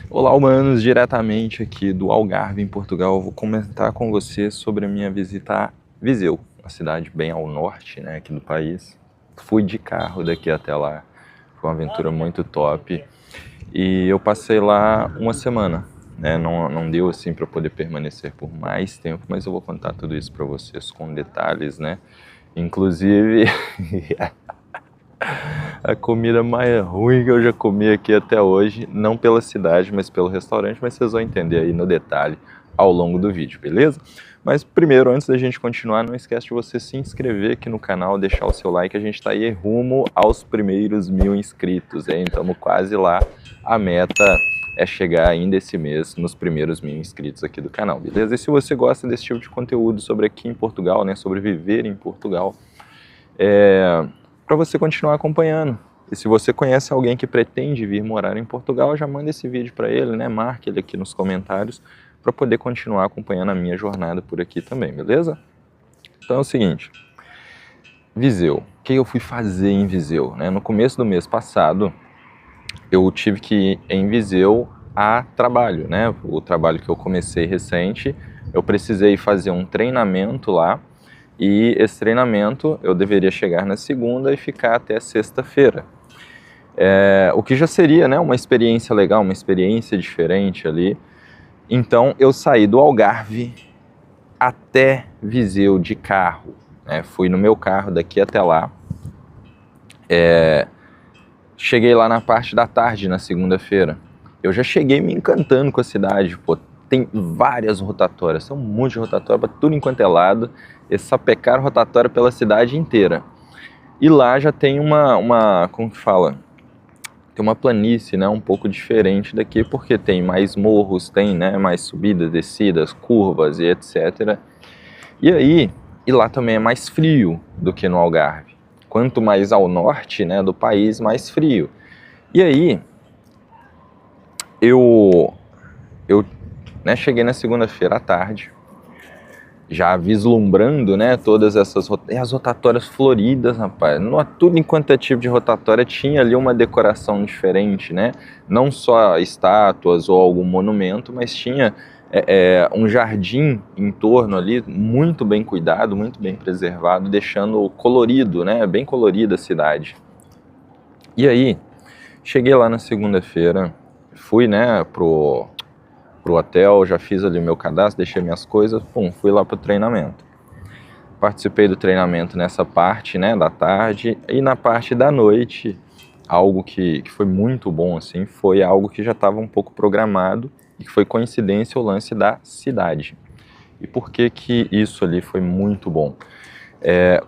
Olá, humanos, diretamente aqui do Algarve, em Portugal. Eu vou comentar com você sobre a minha visita a Viseu, uma cidade bem ao norte, né, aqui do país. Fui de carro daqui até lá, foi uma aventura muito top. E eu passei lá uma semana, né, não deu assim para poder permanecer por mais tempo, mas eu vou contar tudo isso para vocês com detalhes, né. Inclusive, a comida mais ruim que eu já comi aqui até hoje, não pela cidade, mas pelo restaurante, mas vocês vão entender aí no detalhe ao longo do vídeo, beleza? Mas primeiro, antes da gente continuar, não esquece de você se inscrever aqui no canal, deixar o seu like, a gente está aí rumo aos primeiros 1000 inscritos, hein? Estamos quase lá, a meta é chegar ainda esse mês nos primeiros 1000 inscritos aqui do canal, beleza? E se você gosta desse tipo de conteúdo sobre aqui em Portugal, né, sobre viver em Portugal, para você continuar acompanhando. E se você conhece alguém que pretende vir morar em Portugal, já manda esse vídeo para ele, né? Marque ele aqui nos comentários para poder continuar acompanhando a minha jornada por aqui também, beleza? Então é o seguinte, Viseu. O que eu fui fazer em Viseu, né? No começo do mês passado, eu tive que ir em Viseu a trabalho, né? O trabalho que eu comecei recente, eu precisei fazer um treinamento lá. E esse treinamento eu deveria chegar na segunda e ficar até sexta-feira. O que já seria, né, uma experiência legal, uma experiência diferente ali. Então eu saí do Algarve até Viseu de carro, né? Fui no meu carro daqui até lá. Cheguei lá na parte da tarde na segunda-feira. Eu já cheguei me encantando com a cidade, pô. Tem várias rotatórias, são um monte de rotatória para tudo enquanto é lado. Eles sapecaram rotatória pela cidade inteira. E lá já tem como que fala? Tem uma planície, né, um pouco diferente daqui, porque tem mais morros, tem, né, mais subidas, descidas, curvas e etc. E lá também é mais frio do que no Algarve. Quanto mais ao norte, né, do país, mais frio. E aí, eu cheguei na segunda-feira à tarde, já vislumbrando, né, todas essas as rotatórias floridas, rapaz. Tudo enquanto é tipo de rotatória tinha ali uma decoração diferente, né? Não só estátuas ou algum monumento, mas tinha um jardim em torno ali, muito bem cuidado, muito bem preservado, deixando colorido, né? Bem colorida a cidade. E aí, cheguei lá na segunda-feira, fui, né, pro hotel, já fiz ali meu cadastro, deixei minhas coisas, fui lá pro treinamento. Participei do treinamento nessa parte, né, da tarde, e na parte da noite, algo que foi muito bom, assim, foi algo que já estava um pouco programado e que foi coincidência o lance da cidade. E por que que isso ali foi muito bom?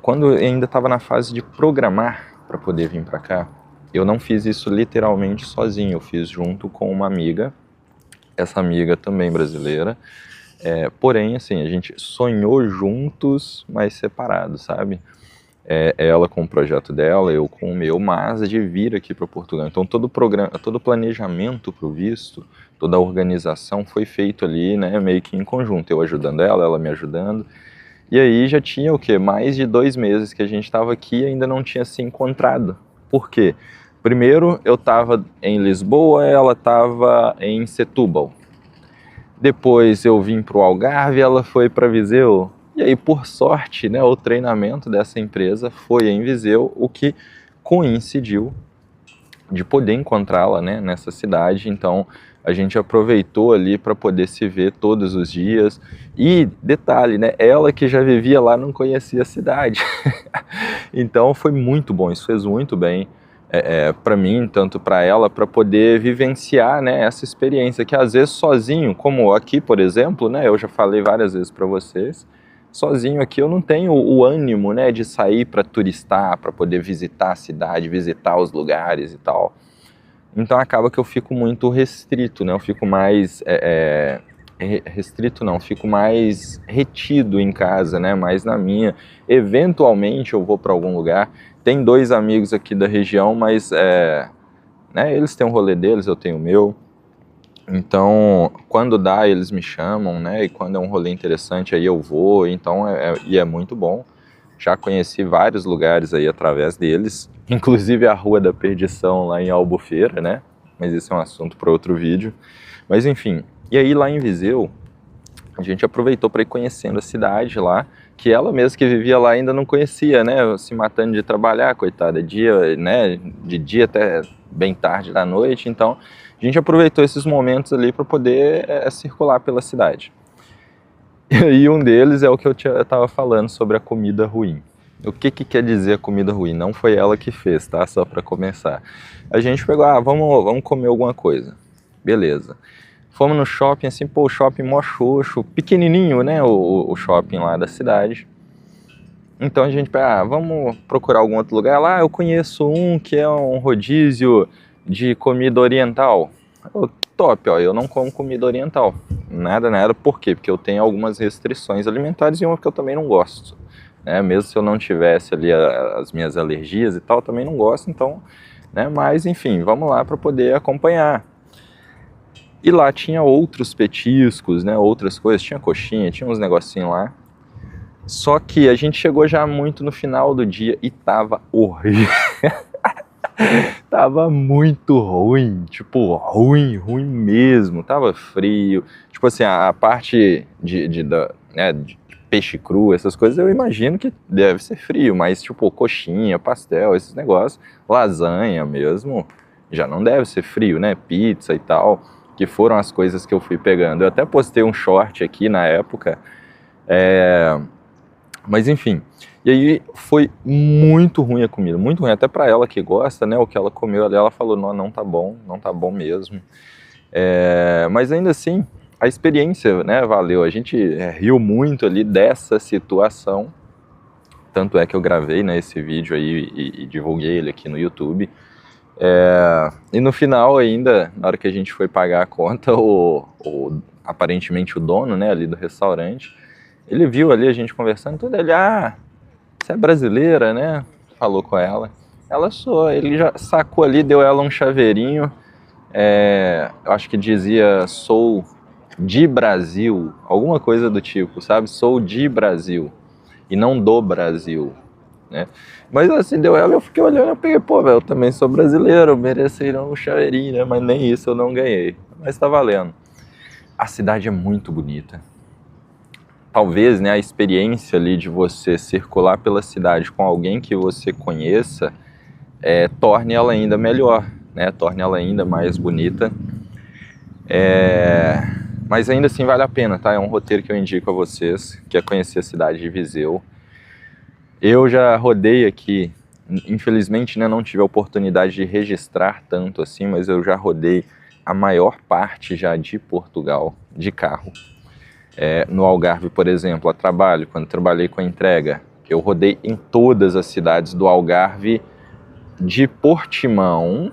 Quando eu ainda estava na fase de programar para poder vir para cá, eu não fiz isso literalmente sozinho, eu fiz junto com uma amiga, essa amiga também brasileira, porém, assim, a gente sonhou juntos, mas separados, sabe? Ela com o projeto dela, eu com o meu, mas de vir aqui para Portugal. Então todo o planejamento para o visto, toda a organização foi feito ali, né, meio que em conjunto, eu ajudando ela me ajudando. E aí já tinha o quê? Mais de 2 meses que a gente estava aqui e ainda não tinha se encontrado. Por quê? Primeiro eu estava em Lisboa, ela estava em Setúbal. Depois eu vim para o Algarve, ela foi para Viseu. E aí, por sorte, né, o treinamento dessa empresa foi em Viseu, o que coincidiu de poder encontrá-la, né, nessa cidade. Então a gente aproveitou ali para poder se ver todos os dias. E detalhe, né, ela que já vivia lá não conhecia a cidade. Então foi muito bom, isso fez muito bem para mim, tanto para ela, para poder vivenciar, né, essa experiência que às vezes sozinho, como aqui, por exemplo, né, eu já falei várias vezes para vocês, sozinho aqui eu não tenho o ânimo, né, de sair para turistar, para poder visitar a cidade, visitar os lugares e tal. Então acaba que eu fico muito restrito, né, eu fico mais restrito não, fico mais retido em casa, né, mais na minha. Eventualmente eu vou para algum lugar. Tem 2 amigos aqui da região, mas né, eles têm um rolê deles, eu tenho o meu. Então, quando dá, eles me chamam, né, e quando é um rolê interessante, aí eu vou, então e é muito bom. Já conheci vários lugares aí através deles, inclusive a Rua da Perdição lá em Albufeira, né, mas esse é um assunto para outro vídeo. Mas enfim, e aí lá em Viseu, a gente aproveitou para ir conhecendo a cidade lá, que ela mesma que vivia lá ainda não conhecia, né, se matando de trabalhar, coitada, dia, né, de dia até bem tarde da noite, então a gente aproveitou esses momentos ali para poder circular pela cidade. E um deles é o que eu estava falando sobre a comida ruim. O que quer dizer a comida ruim? Não foi ela que fez, tá? Só para começar. A gente pegou, vamos comer alguma coisa. Beleza. Fomos no shopping, assim, pô, o shopping mó xoxo, pequenininho, né, o shopping lá da cidade. Então a gente, vamos procurar algum outro lugar. Lá eu conheço um que é um rodízio de comida oriental. Top, ó, eu não como comida oriental. Nada. Por quê? Porque eu tenho algumas restrições alimentares e uma que eu também não gosto. Né? Mesmo se eu não tivesse ali as minhas alergias e tal, eu também não gosto, então, né? Mas enfim, vamos lá para poder acompanhar. E lá tinha outros petiscos, né? Outras coisas, tinha coxinha, tinha uns negocinhos lá. Só que a gente chegou já muito no final do dia e tava horrível. Tava muito ruim, tipo, ruim mesmo, tava frio. Tipo assim, a parte de peixe cru, essas coisas, eu imagino que deve ser frio, mas tipo, coxinha, pastel, esses negócios, lasanha mesmo, já não deve ser frio, né? Pizza e tal, que foram as coisas que eu fui pegando. Eu até postei um short aqui na época, mas enfim, e aí foi muito ruim a comida, muito ruim, até pra ela que gosta, né, o que ela comeu ali, ela falou, não tá bom mesmo. Mas ainda assim, a experiência, né, valeu, a gente riu muito ali dessa situação, tanto é que eu gravei, né, esse vídeo aí e divulguei ele aqui no YouTube. E no final ainda, na hora que a gente foi pagar a conta, aparentemente o dono, né, ali do restaurante, ele viu ali a gente conversando, tudo, ele, você é brasileira, né? Falou com ela. Ela sou, ele já sacou ali, deu ela um chaveirinho, eu acho que dizia, sou de Brasil, alguma coisa do tipo, sabe? Sou de Brasil, e não do Brasil, né? Mas assim, deu ela, eu fiquei olhando, eu peguei, pô, velho, eu também sou brasileiro, mereceram um chaveirinho, né? Mas nem isso eu não ganhei, mas tá valendo. A cidade é muito bonita. Talvez, né, a experiência ali de você circular pela cidade com alguém que você conheça torne ela ainda melhor, né? Torne ela ainda mais bonita. Mas ainda assim vale a pena, tá? É um roteiro que eu indico a vocês, que é conhecer a cidade de Viseu. Eu já rodei aqui, infelizmente, né, não tive a oportunidade de registrar tanto assim, mas eu já rodei a maior parte já de Portugal de carro. No Algarve, por exemplo, a trabalho, quando trabalhei com a entrega, eu rodei em todas as cidades do Algarve, de Portimão,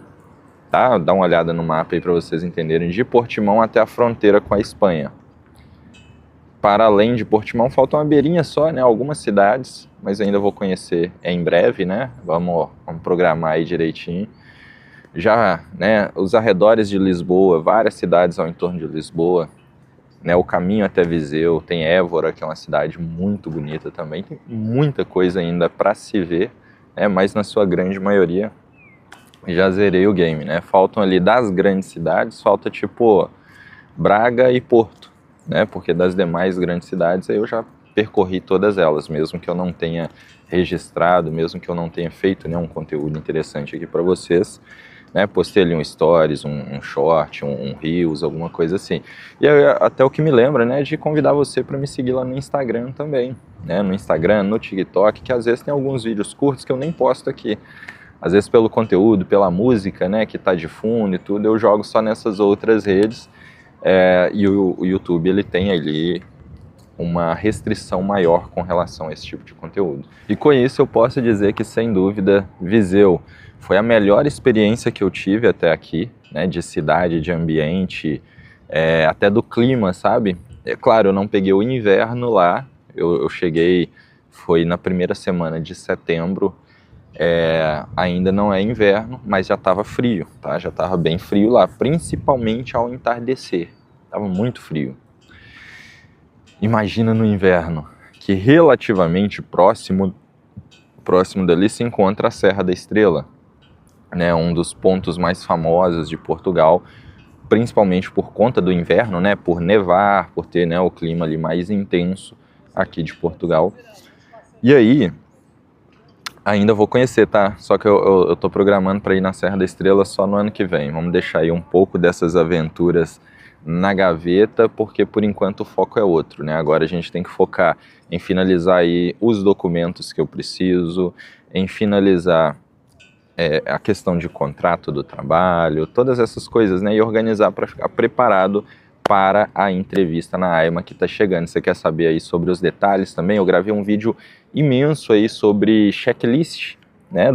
tá? Dá uma olhada no mapa aí para vocês entenderem, de Portimão até a fronteira com a Espanha. Para além de Portimão, falta uma beirinha só, né? Algumas cidades, mas ainda vou conhecer em breve, né? Vamos programar aí direitinho. Já, né, os arredores de Lisboa, várias cidades ao entorno de Lisboa, né, o caminho até Viseu, tem Évora, que é uma cidade muito bonita também, tem muita coisa ainda para se ver, né, mas na sua grande maioria já zerei o game, né? Faltam ali das grandes cidades, falta tipo Braga e Porto, né? Porque das demais grandes cidades aí eu já percorri todas elas, mesmo que eu não tenha registrado, mesmo que eu não tenha feito nenhum conteúdo interessante aqui para vocês, né? Postei ali um stories, um short, um reels, alguma coisa assim. E até o que me lembra, né, de convidar você para me seguir lá no Instagram também, né? No Instagram, no TikTok, que às vezes tem alguns vídeos curtos que eu nem posto aqui. Às vezes pelo conteúdo, pela música, né, que tá de fundo e tudo, eu jogo só nessas outras redes. E o YouTube, ele tem ali uma restrição maior com relação a esse tipo de conteúdo. E com isso eu posso dizer que, sem dúvida, Viseu foi a melhor experiência que eu tive até aqui, né, de cidade, de ambiente, até do clima, sabe? Claro, eu não peguei o inverno lá, eu cheguei, foi na primeira semana de setembro, ainda não é inverno, mas já estava frio, tá? Já estava bem frio lá, principalmente ao entardecer, estava muito frio. Imagina no inverno, que relativamente próximo dali se encontra a Serra da Estrela, né, um dos pontos mais famosos de Portugal, principalmente por conta do inverno, né, por nevar, por ter, né, o clima ali mais intenso aqui de Portugal. E aí, ainda vou conhecer, tá? Só que eu tô programando para ir na Serra da Estrela só no ano que vem. Vamos deixar aí um pouco dessas aventuras na gaveta, porque por enquanto o foco é outro, né? Agora a gente tem que focar em finalizar aí os documentos que eu preciso, em finalizar a questão de contrato do trabalho, todas essas coisas, né? E organizar para ficar preparado para a entrevista na AIMA que está chegando. Você quer saber aí sobre os detalhes também? Eu gravei um vídeo imenso aí sobre checklist, né,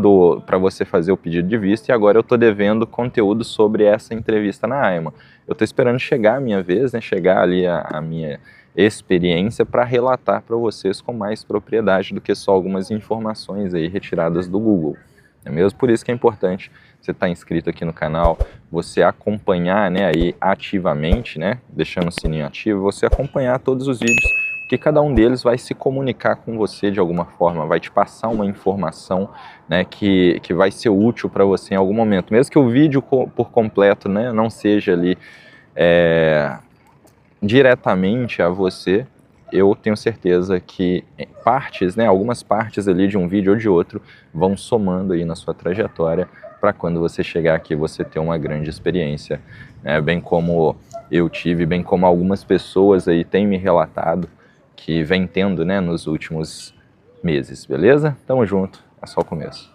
para você fazer o pedido de visto, e agora eu estou devendo conteúdo sobre essa entrevista na AIMA. Eu estou esperando chegar a minha vez, né, chegar ali a minha experiência para relatar para vocês com mais propriedade do que só algumas informações aí retiradas do Google. É mesmo por isso que é importante você estar inscrito aqui no canal, você acompanhar, né, aí ativamente, né, deixando o sininho ativo, você acompanhar todos os vídeos, que cada um deles vai se comunicar com você de alguma forma, vai te passar uma informação, né, que vai ser útil para você em algum momento, mesmo que o vídeo por completo, né, não seja ali diretamente a você, eu tenho certeza que partes, né, algumas partes ali de um vídeo ou de outro vão somando aí na sua trajetória para quando você chegar aqui você ter uma grande experiência, né, bem como eu tive, bem como algumas pessoas aí têm me relatado que vem tendo, né, nos últimos meses, beleza? Tamo junto, é só o começo.